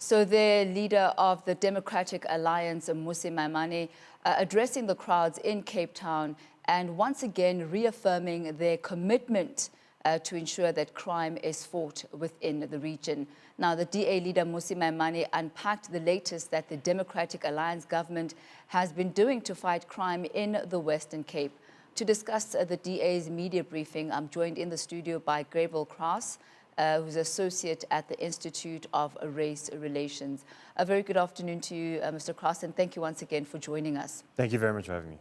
So the leader of the Democratic Alliance, Mmusi Maimane, addressing the crowds in Cape Town and once again reaffirming their commitment to ensure that crime is fought within the region. Now, the DA leader, Mmusi Maimane, unpacked the latest that the Democratic Alliance government has been doing to fight crime in the Western Cape. To discuss the DA's media briefing, I'm joined in the studio by Gabriel Crouse, who's associate at the Institute of Race Relations. A very good afternoon to you, Mr. Crouse, and thank you once again for joining us. Thank you very much for having me.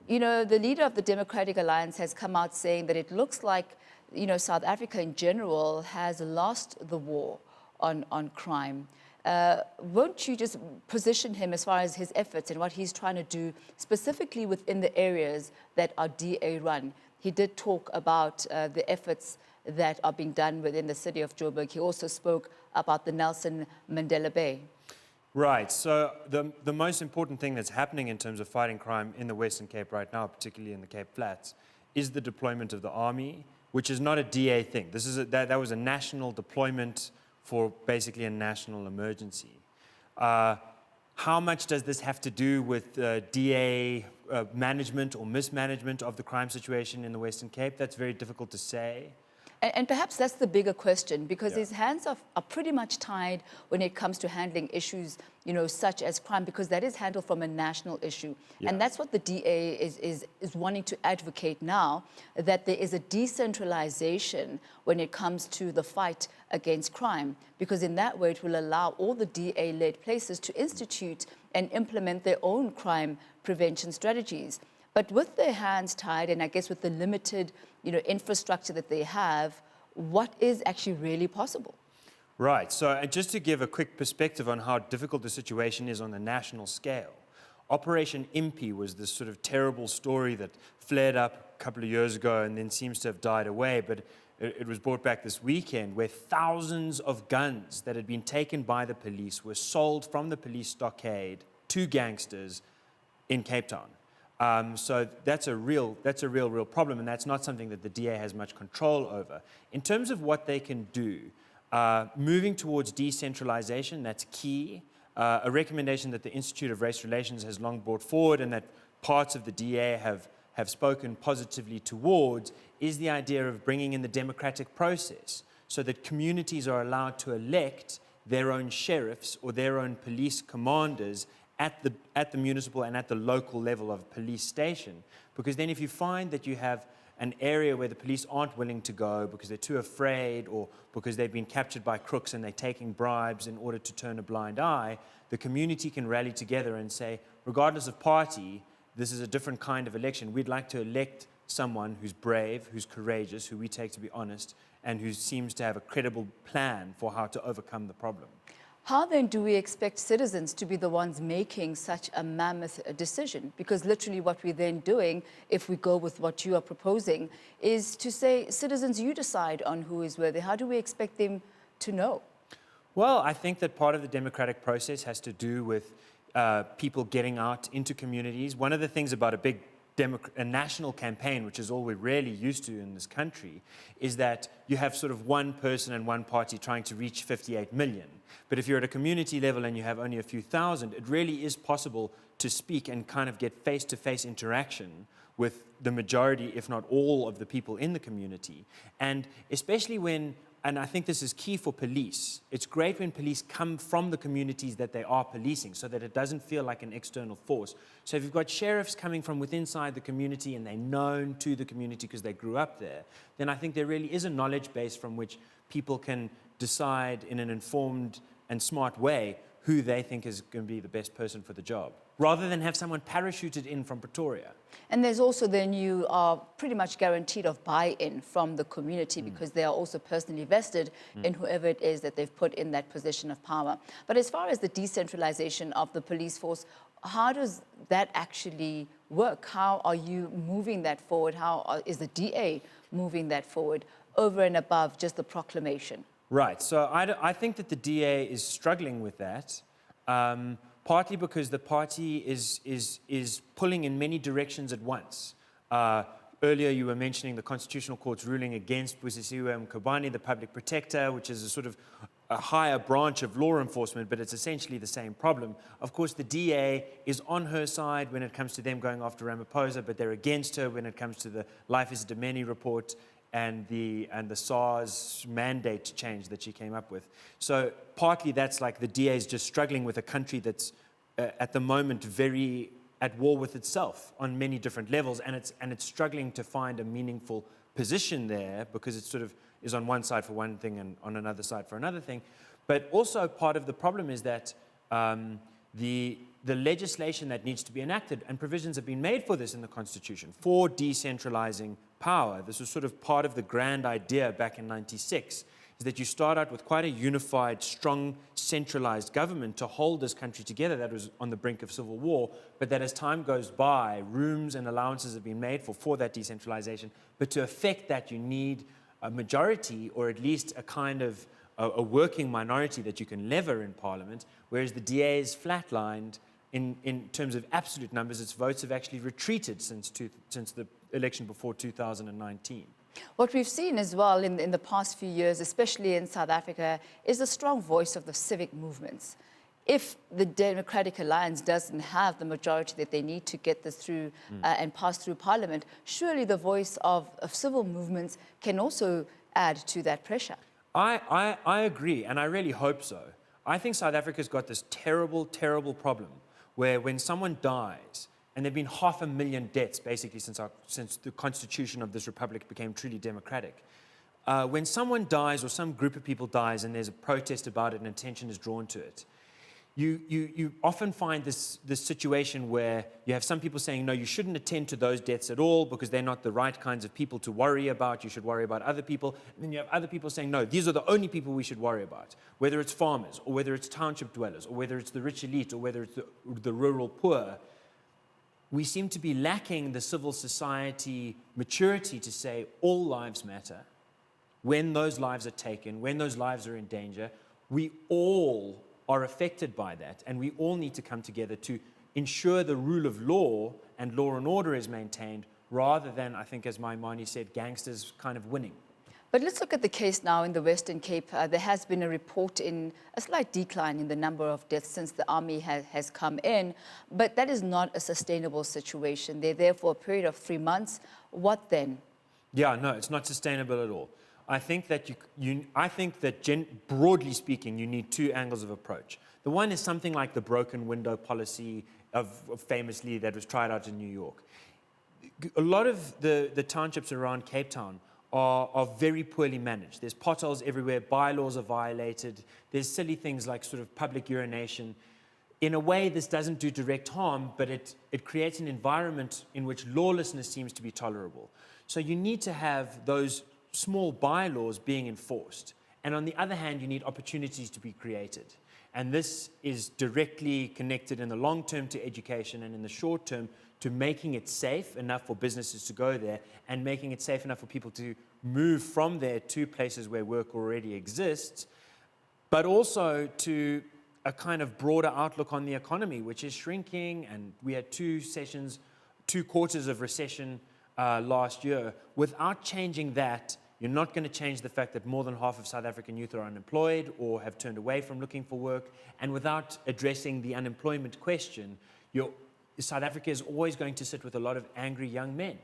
You know, the leader of the Democratic Alliance has come out saying that it looks like, you know, South Africa in general has lost the war on crime. Won't you just position him as far as his efforts and what he's trying to do specifically within the areas that are DA run? He did talk about the efforts that are being done within the city of Joburg. He also spoke about the Nelson Mandela Bay. Right, so the most important thing that's happening in terms of fighting crime in the Western Cape right now, particularly in the Cape Flats, is the deployment of the army, which is not a DA thing. This is that was a national deployment for basically a national emergency. How much does this have to do with DA management or mismanagement of the crime situation in the Western Cape? That's very difficult to say. And perhaps that's the bigger question, because his hands are pretty much tied when it comes to handling issues, you know, such as crime, because that is handled from a national issue. And that's what the DA is wanting to advocate now, that there is a decentralization when it comes to the fight against crime, because in that way it will allow all the DA-led places to institute and implement their own crime prevention strategies. But with their hands tied, and I guess with the limited, you know, infrastructure that they have, what is actually really possible? Right, so just to give a quick perspective on how difficult the situation is on the national scale, Operation Impi was this sort of terrible story that flared up a couple of years ago and then seems to have died away, but it was brought back this weekend, where thousands of guns that had been taken by the police were sold from the police stockade to gangsters in Cape Town. So that's a real problem, and that's not something that the DA has much control over. In terms of what they can do, moving towards decentralization, that's key. A recommendation that the Institute of Race Relations has long brought forward and that parts of the DA have spoken positively towards is the idea of bringing in the democratic process so that communities are allowed to elect their own sheriffs or their own police commanders at the municipal and at the local level of a police station. Because then if you find that you have an area where the police aren't willing to go because they're too afraid or because they've been captured by crooks and they're taking bribes in order to turn a blind eye, the community can rally together and say, regardless of party, this is a different kind of election. We'd like to elect someone who's brave, who's courageous, who we take to be honest, and who seems to have a credible plan for how to overcome the problem. How then do we expect citizens to be the ones making such a mammoth decision? Because literally what we're then doing, if we go with what you are proposing, is to say, citizens, you decide on who is worthy. How do we expect them to know? Well, I think that part of the democratic process has to do with people getting out into communities. One of the things about a national campaign, which is all we're really used to in this country, is that you have sort of one person and one party trying to reach 58 million. But if you're at a community level and you have only a few thousand, it really is possible to speak and kind of get face-to-face interaction with the majority, if not all, of the people in the community. And especially when, and I think this is key for police, it's great when police come from the communities that they are policing so that it doesn't feel like an external force. So if you've got sheriffs coming from within inside the community and they're known to the community because they grew up there, then I think there really is a knowledge base from which people can decide in an informed and smart way who they think is going to be the best person for the job, rather than have someone parachuted in from Pretoria. And there's also then you are pretty much guaranteed of buy-in from the community because they are also personally vested in whoever it is that they've put in that position of power. But as far as the decentralization of the police force, how does that actually work? How are you moving that forward? How is the DA moving that forward over and above just the proclamation? Right, so I think that the DA is struggling with that, partly because the party is pulling in many directions at once. Earlier you were mentioning the Constitutional Court's ruling against Busisiwe Mkhwebane, the public protector, which is a sort of a higher branch of law enforcement, but it's essentially the same problem. Of course, the DA is on her side when it comes to them going after Ramaphosa, but they're against her when it comes to the Life is a Demeni report and the SARS mandate change that she came up with. So partly that's like the DA is just struggling with a country that's at the moment very at war with itself on many different levels, and it's struggling to find a meaningful position there because it sort of is on one side for one thing and on another side for another thing. But also part of the problem is that the legislation that needs to be enacted, and provisions have been made for this in the Constitution, for decentralizing power. This was sort of part of the grand idea back in '96, is that you start out with quite a unified, strong, centralized government to hold this country together that was on the brink of civil war, but that as time goes by, rooms and allowances have been made for that decentralization. But to effect that, you need a majority, or at least a kind of a working minority that you can lever in Parliament, whereas the DA is flatlined in terms of absolute numbers. Its votes have actually retreated since the election before 2019. What we've seen as well in the past few years, especially in South Africa, is the strong voice of the civic movements. If the Democratic Alliance doesn't have the majority that they need to get this through and pass through Parliament, surely the voice of civil movements can also add to that pressure. I agree, and I really hope so. I think South Africa's got this terrible, terrible problem where when someone dies, and there have been 500,000 deaths basically since the constitution of this republic became truly democratic. When someone dies or some group of people dies and there's a protest about it and attention is drawn to it, you often find this situation where you have some people saying, no, you shouldn't attend to those deaths at all because they're not the right kinds of people to worry about. You should worry about other people. And then you have other people saying, no, these are the only people we should worry about, whether it's farmers or whether it's township dwellers or whether it's the rich elite or whether it's the rural poor. We seem to be lacking the civil society maturity to say all lives matter. When those lives are taken, when those lives are in danger, we all are affected by that, and we all need to come together to ensure the rule of law and law and order is maintained, rather than, I think, as Maimane said, gangsters kind of winning. But let's look at the case now in the Western Cape. There has been a report in a slight decline in the number of deaths since the army has come in, but that is not a sustainable situation. They're there for a period of 3 months. What then? Yeah, no, it's not sustainable at all. I think that broadly speaking, you need two angles of approach. The one is something like the broken window policy famously that was tried out in New York. A lot of the townships around Cape Town are very poorly managed. There's potholes everywhere, bylaws are violated, there's silly things like sort of public urination. In a way, this doesn't do direct harm, but it creates an environment in which lawlessness seems to be tolerable. So you need to have those small bylaws being enforced. And on the other hand, you need opportunities to be created. And this is directly connected in the long term to education, and in the short term to making it safe enough for businesses to go there and making it safe enough for people to move from there to places where work already exists, but also to a kind of broader outlook on the economy, which is shrinking. And we had 2 quarters of recession last year. Without changing that, you're not going to change the fact that more than half of South African youth are unemployed or have turned away from looking for work. And without addressing the unemployment question, South Africa is always going to sit with a lot of angry young men.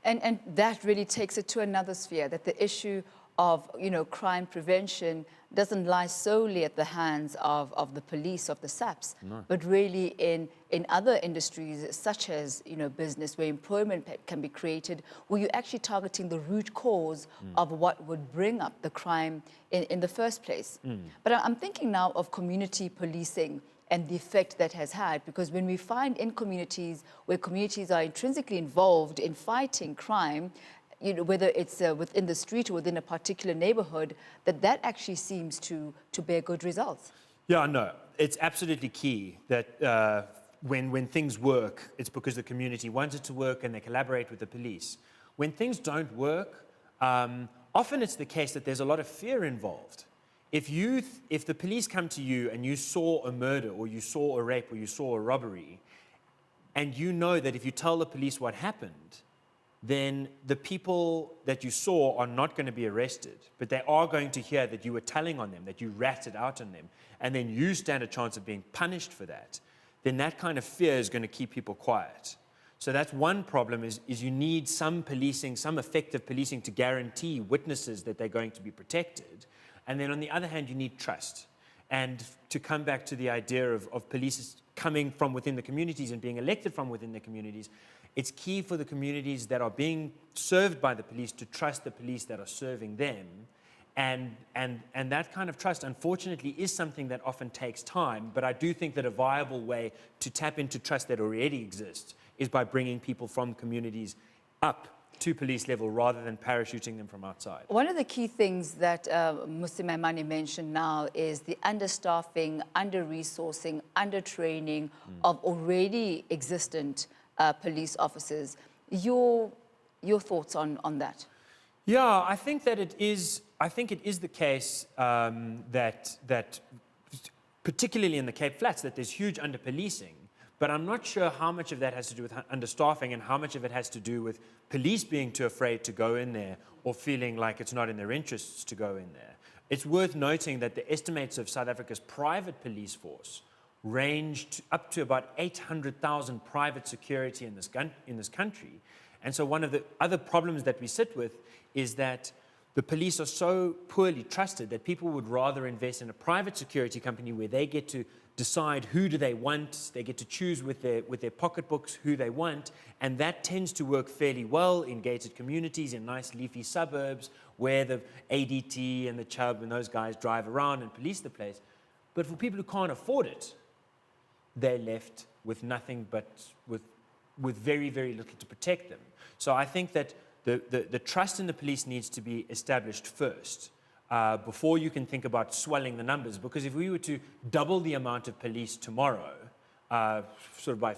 And that really takes it to another sphere, that the issue of crime prevention doesn't lie solely at the hands of the police, of the SAPs, no, but really in other industries such as business, where employment can be created, where you're actually targeting the root cause of what would bring up the crime in the first place. But I'm thinking now of community policing and the effect that has had, because when we find in communities where communities are intrinsically involved in fighting crime, whether it's within the street or within a particular neighborhood, that actually seems to bear good results. Yeah, no, it's absolutely key that when things work, it's because the community wants it to work and they collaborate with the police. When things don't work, often it's the case that there's a lot of fear involved. If the police come to you and you saw a murder or you saw a rape or you saw a robbery, and you know that if you tell the police what happened, then the people that you saw are not going to be arrested, but they are going to hear that you were telling on them, that you ratted out on them, and then you stand a chance of being punished for that, then that kind of fear is going to keep people quiet. So that's one problem, is you need some policing, some effective policing to guarantee witnesses that they're going to be protected. And then on the other hand, you need trust. And to come back to the idea of police coming from within the communities and being elected from within the communities, it's key for the communities that are being served by the police to trust the police that are serving them. And that kind of trust, unfortunately, is something that often takes time. But I do think that a viable way to tap into trust that already exists is by bringing people from communities up to police level rather than parachuting them from outside. One of the key things that Musi Maimane mentioned now is the understaffing, under-resourcing, under-training of already existent police officers. Your thoughts on that? Yeah, I think that it is. I think it is the case that particularly in the Cape Flats, that there's huge under-policing. But I'm not sure how much of that has to do with understaffing and how much of it has to do with police being too afraid to go in there or feeling like it's not in their interests to go in there. It's worth noting that the estimates of South Africa's private police force ranged up to about 800,000 private security in this country. And so one of the other problems that we sit with is that the police are so poorly trusted that people would rather invest in a private security company where they get to decide who do they want, they get to choose with their pocketbooks who they want, and that tends to work fairly well in gated communities, in nice leafy suburbs, where the ADT and the Chubb and those guys drive around and police the place. But for people who can't afford it, they're left with nothing but with very, very little to protect them. So I think that the trust in the police needs to be established first. Before you can think about swelling the numbers. Because if we were to double the amount of police tomorrow, sort of by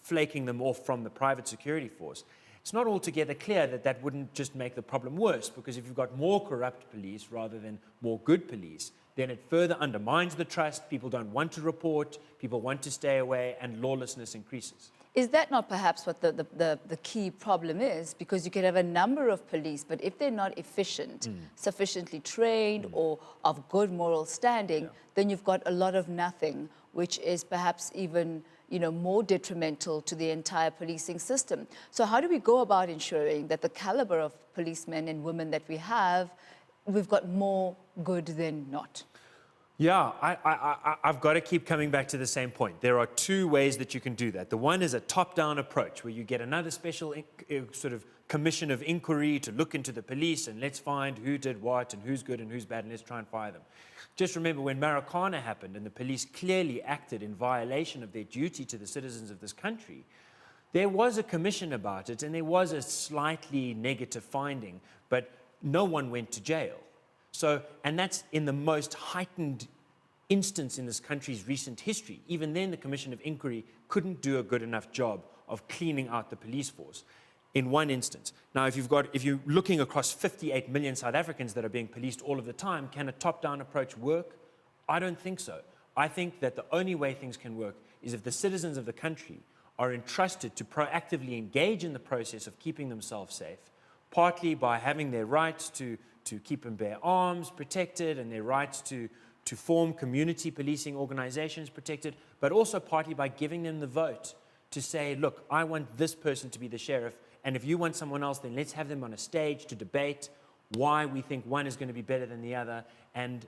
flaking them off from the private security force, it's not altogether clear that that wouldn't just make the problem worse. Because if you've got more corrupt police rather than more good police, then it further undermines the trust. People don't want to report, people want to stay away, and lawlessness increases. Is that not perhaps what the key problem is? Because you can have a number of police, but if they're not efficient, sufficiently trained, or of good moral standing, then you've got a lot of nothing, which is perhaps even more detrimental to the entire policing system. So how do we go about ensuring that the caliber of policemen and women that we have, we've got more good than not? Yeah, I've got to keep coming back to the same point. There are two ways that you can do that. The one is a top-down approach, where you get another special sort of commission of inquiry to look into the police and let's find who did what and who's good and who's bad and let's try and fire them. Just remember when Marikana happened and the police clearly acted in violation of their duty to the citizens of this country, there was a commission about it and there was a slightly negative finding, but no one went to jail. So, and that's in the most heightened instance in this country's recent history. Even then, the Commission of Inquiry couldn't do a good enough job of cleaning out the police force in one instance. Now, if you're looking across 58 million South Africans that are being policed all of the time, can a top-down approach work? I don't think so. I think that the only way things can work is if the citizens of the country are entrusted to proactively engage in the process of keeping themselves safe, partly by having their rights to keep and bear arms protected and their rights to form community policing organizations protected, but also partly by giving them the vote to say, look, I want this person to be the sheriff, and if you want someone else, then let's have them on a stage to debate why we think one is going to be better than the other. And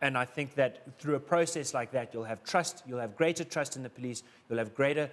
I think that through a process like that, you'll have trust, you'll have greater trust in the police, you'll have greater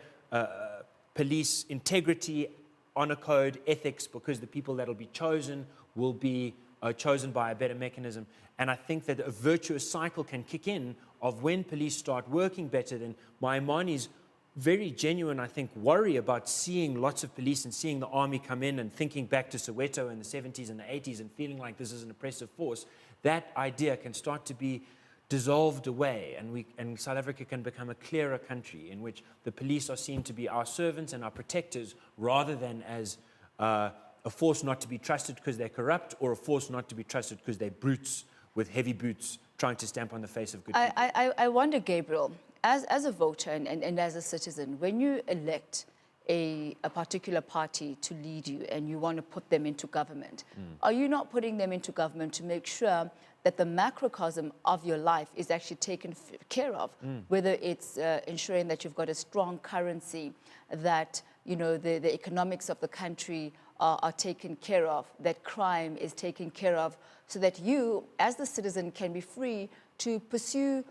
police integrity, honor code, ethics, because the people that will be chosen will be chosen by a better mechanism. And I think that a virtuous cycle can kick in of when police start working better. Then Maimani's very genuine, I think, worry about seeing lots of police and seeing the army come in and thinking back to Soweto in the 70s and the 80s and feeling like this is an oppressive force, that idea can start to be dissolved away, and South Africa can become a clearer country in which the police are seen to be our servants and our protectors rather than as a force not to be trusted because they're corrupt, or a force not to be trusted because they're brutes with heavy boots trying to stamp on the face of good people. I wonder, Gabriel, as a voter and as a citizen, when you elect a particular party to lead you and you want to put them into government, are you not putting them into government to make sure that the macrocosm of your life is actually taken care of, whether it's ensuring that you've got a strong currency, that the economics of the country are taken care of, that crime is taken care of, so that you, as the citizen, can be free to pursue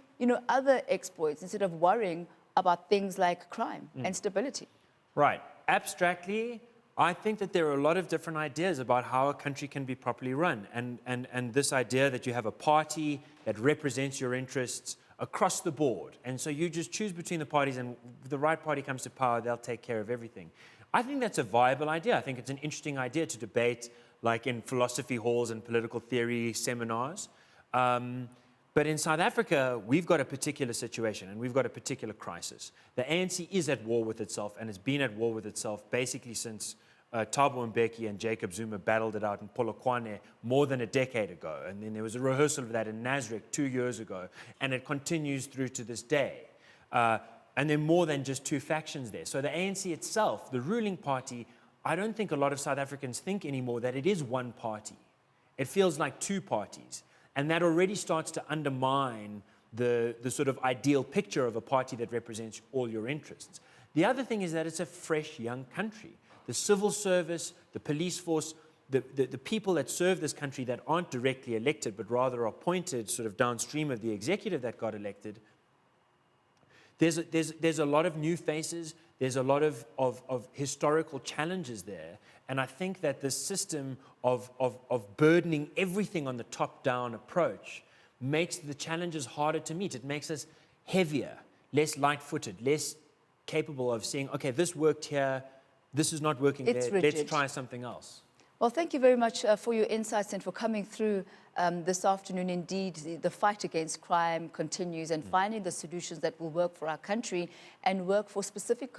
other exploits instead of worrying about things like crime and stability. Right. Abstractly, I think that there are a lot of different ideas about how a country can be properly run. And this idea that you have a party that represents your interests across the board. And so you just choose between the parties, and if the right party comes to power, they'll take care of everything. I think that's a viable idea. I think it's an interesting idea to debate, like in philosophy halls and political theory seminars. But in South Africa, we've got a particular situation and we've got a particular crisis. The ANC is at war with itself and has been at war with itself basically since Thabo Mbeki and Jacob Zuma battled it out in Polokwane more than a decade ago. And then there was a rehearsal of that in Nasrec 2 years ago. And it continues through to this day. And there are more than just two factions there. So the ANC itself, the ruling party, I don't think a lot of South Africans think anymore that it is one party. It feels like two parties. And that already starts to undermine the sort of ideal picture of a party that represents all your interests. The other thing is that it's a fresh, young country. The civil service, the police force, the people that serve this country that aren't directly elected, but rather are appointed sort of downstream of the executive that got elected, there's a lot of new faces, there's a lot of historical challenges there. And I think that this system of burdening everything on the top-down approach makes the challenges harder to meet. It makes us heavier, less light-footed, less capable of seeing, okay, this worked here, this is not working there, let's try something else. Well, thank you very much for your insights and for coming through this afternoon. Indeed, the fight against crime continues, and finding the solutions that will work for our country and work for specific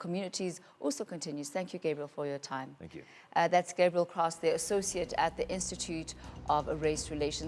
communities also continues. Thank you, Gabriel, for your time. Thank you. That's Gabriel Crouse, the Associate at the Institute of Race Relations.